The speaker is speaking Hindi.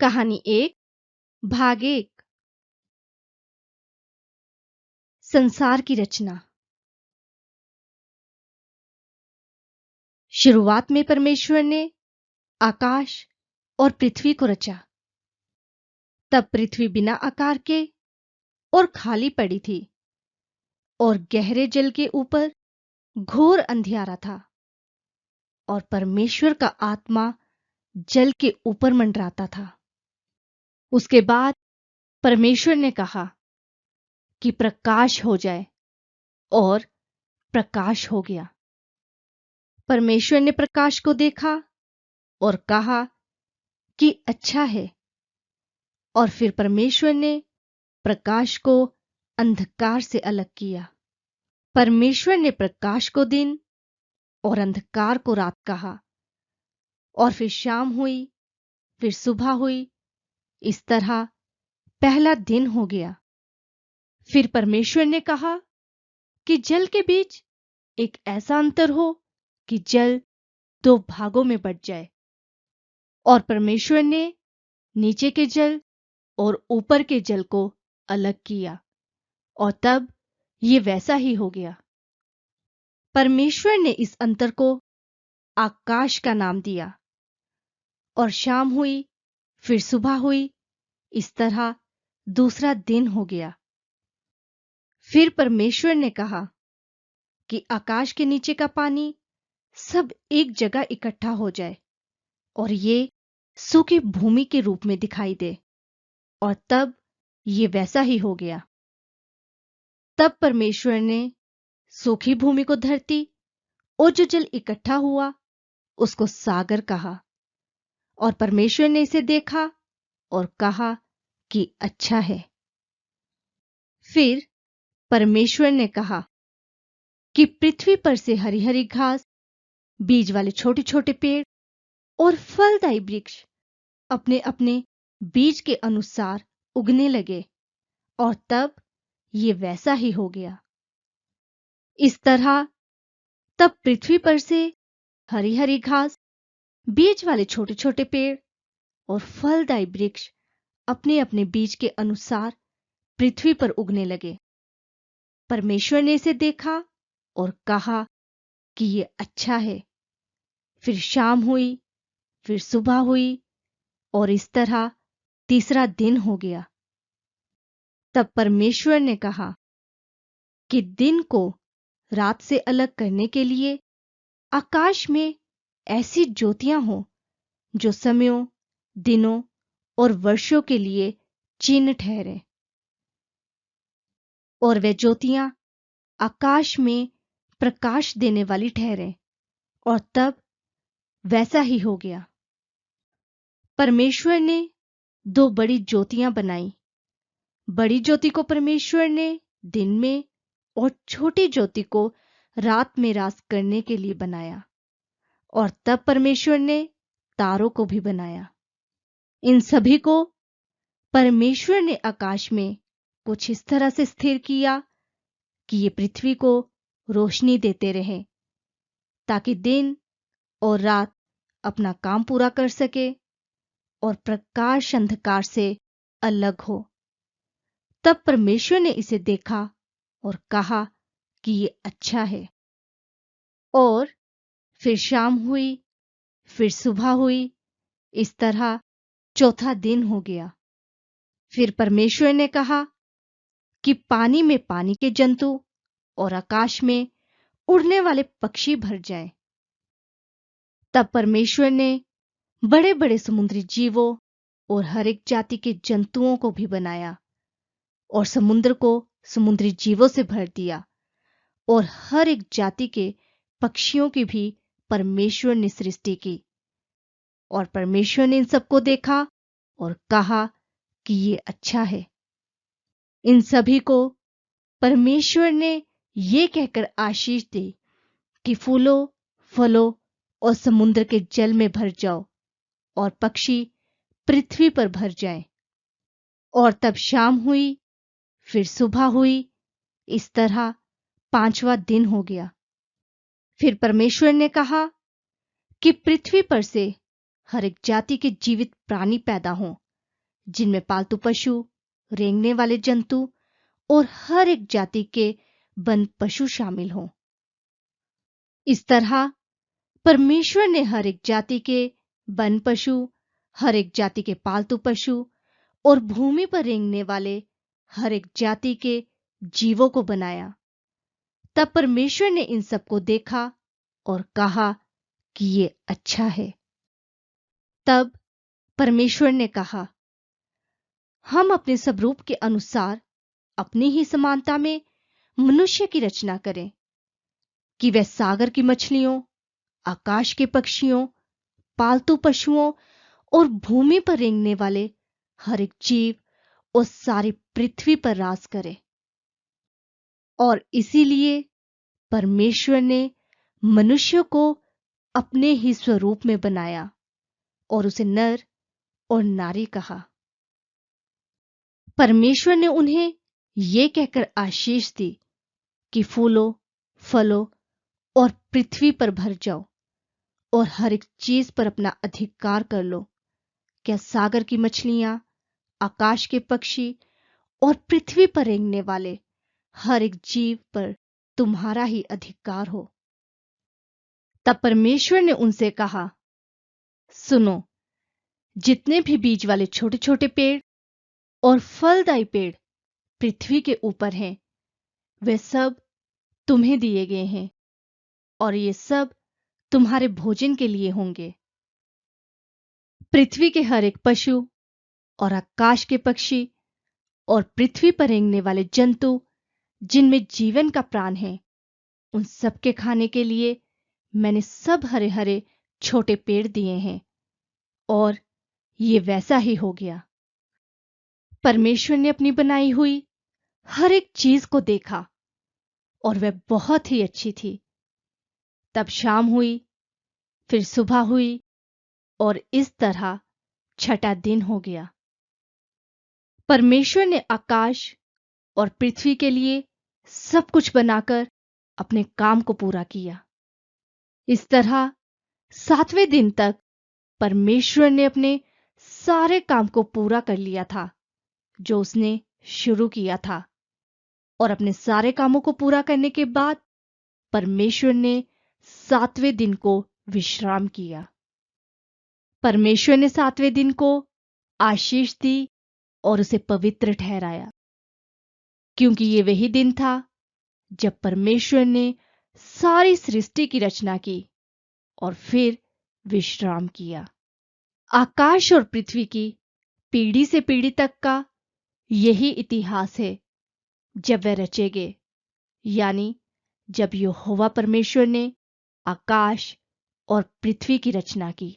कहानी 1 भाग 1 संसार की रचना। शुरुआत में परमेश्वर ने आकाश और पृथ्वी को रचा। तब पृथ्वी बिना आकार के और खाली पड़ी थी और गहरे जल के ऊपर घोर अंधियारा था और परमेश्वर का आत्मा जल के ऊपर मंडराता था। उसके बाद परमेश्वर ने कहा कि प्रकाश हो जाए और प्रकाश हो गया। परमेश्वर ने प्रकाश को देखा और कहा कि अच्छा है। और फिर परमेश्वर ने प्रकाश को अंधकार से अलग किया। परमेश्वर ने प्रकाश को दिन और अंधकार को रात कहा। और फिर शाम हुई, फिर सुबह हुई। इस तरह पहला दिन हो गया। फिर परमेश्वर ने कहा कि जल के बीच एक ऐसा अंतर हो कि जल 2 भागों में बंट जाए। और परमेश्वर ने नीचे के जल और ऊपर के जल को अलग किया और तब ये वैसा ही हो गया। परमेश्वर ने इस अंतर को आकाश का नाम दिया। और शाम हुई, फिर सुबह हुई। इस तरह दूसरा दिन हो गया। फिर परमेश्वर ने कहा कि आकाश के नीचे का पानी सब एक जगह इकट्ठा हो जाए और ये सूखी भूमि के रूप में दिखाई दे। और तब ये वैसा ही हो गया। तब परमेश्वर ने सूखी भूमि को धरती और जो जल इकट्ठा हुआ उसको सागर कहा। और परमेश्वर ने इसे देखा और कहा कि अच्छा है। फिर परमेश्वर ने कहा कि पृथ्वी पर से हरी हरी घास, बीज वाले छोटे छोटे पेड़ और फलदायी वृक्ष अपने अपने बीज के अनुसार उगने लगे। और तब ये वैसा ही हो गया। इस तरह तब पृथ्वी पर से हरी हरी घास, बीज वाले छोटे छोटे पेड़ और फलदायी वृक्ष अपने अपने बीज के अनुसार पृथ्वी पर उगने लगे। परमेश्वर ने इसे देखा और कहा कि ये अच्छा है। फिर शाम हुई, फिर सुबह हुई और इस तरह तीसरा दिन हो गया। तब परमेश्वर ने कहा कि दिन को रात से अलग करने के लिए आकाश में ऐसी ज्योतियां हों जो समयों, दिनों और वर्षों के लिए चिन्ह ठहरे। और वे ज्योतियां आकाश में प्रकाश देने वाली ठहरे। और तब वैसा ही हो गया। परमेश्वर ने 2 बड़ी ज्योतियां बनाई। बड़ी ज्योति को परमेश्वर ने दिन में और छोटी ज्योति को रात में रात करने के लिए बनाया। और तब परमेश्वर ने तारों को भी बनाया। इन सभी को परमेश्वर ने आकाश में कुछ इस तरह से स्थिर किया कि ये पृथ्वी को रोशनी देते रहे, ताकि दिन और रात अपना काम पूरा कर सके और प्रकाश अंधकार से अलग हो। तब परमेश्वर ने इसे देखा और कहा कि ये अच्छा है। और फिर शाम हुई, फिर सुबह हुई। इस तरह चौथा दिन हो गया। फिर परमेश्वर ने कहा कि पानी में पानी के जंतु और आकाश में उड़ने वाले पक्षी भर जाएं। तब परमेश्वर ने बड़े बड़े समुद्री जीवों और हर एक जाति के जंतुओं को भी बनाया और समुद्र को समुद्री जीवों से भर दिया और हर एक जाति के पक्षियों की भी परमेश्वर ने सृष्टि की। और परमेश्वर ने इन सबको देखा और कहा कि ये अच्छा है। इन सभी को परमेश्वर ने ये कहकर आशीष दी कि फूलो, फलो और समुद्र के जल में भर जाओ और पक्षी पृथ्वी पर भर जाएं। और तब शाम हुई, फिर सुबह हुई। इस तरह 5वां दिन हो गया। फिर परमेश्वर ने कहा कि पृथ्वी पर से हर एक जाति के जीवित प्राणी पैदा हों जिनमें पालतू पशु, रेंगने वाले जंतु और हर एक जाति के वन पशु शामिल हों। इस तरह परमेश्वर ने हर एक जाति के वन पशु, हर एक जाति के पालतू पशु और भूमि पर रेंगने वाले हर एक जाति के जीवों को बनाया। तब परमेश्वर ने इन सबको देखा और कहा कि ये अच्छा है। तब परमेश्वर ने कहा, हम अपने स्वरूप के अनुसार अपनी ही समानता में मनुष्य की रचना करें कि वह सागर की मछलियों, आकाश के पक्षियों, पालतू पशुओं और भूमि पर रेंगने वाले हर एक जीव और सारी पृथ्वी पर राज करे। और इसीलिए परमेश्वर ने मनुष्य को अपने ही स्वरूप में बनाया और उसे नर और नारी कहा। परमेश्वर ने उन्हें यह कहकर आशीष दी कि फूलो, फलो और पृथ्वी पर भर जाओ और हर एक चीज पर अपना अधिकार कर लो। क्या सागर की मछलियां, आकाश के पक्षी और पृथ्वी पर रेंगने वाले हर एक जीव पर तुम्हारा ही अधिकार हो। तब परमेश्वर ने उनसे कहा, सुनो, जितने भी बीज वाले छोटे छोटे पेड़ और फलदायी पेड़ पृथ्वी के ऊपर हैं, वे सब तुम्हें दिए गए हैं और ये सब तुम्हारे भोजन के लिए होंगे। पृथ्वी के हर एक पशु और आकाश के पक्षी और पृथ्वी पर रेंगने वाले जंतु जिनमें जीवन का प्राण है, उन सब के खाने के लिए मैंने सब हरे हरे छोटे पेड़ दिए हैं। और ये वैसा ही हो गया। परमेश्वर ने अपनी बनाई हुई हर एक चीज को देखा और वह बहुत ही अच्छी थी। तब शाम हुई, फिर सुबह हुई और इस तरह छठा दिन हो गया। परमेश्वर ने आकाश और पृथ्वी के लिए सब कुछ बनाकर अपने काम को पूरा किया। इस तरह सातवें दिन तक परमेश्वर ने अपने सारे काम को पूरा कर लिया था जो उसने शुरू किया था। और अपने सारे कामों को पूरा करने के बाद परमेश्वर ने सातवें दिन को विश्राम किया। परमेश्वर ने सातवें दिन को आशीष दी और उसे पवित्र ठहराया, क्योंकि ये वही दिन था जब परमेश्वर ने सारी सृष्टि की रचना की और फिर विश्राम किया। आकाश और पृथ्वी की पीढ़ी से पीढ़ी तक का यही इतिहास है जब वह रचे गए, यानी जब यहोवा परमेश्वर ने आकाश और पृथ्वी की रचना की।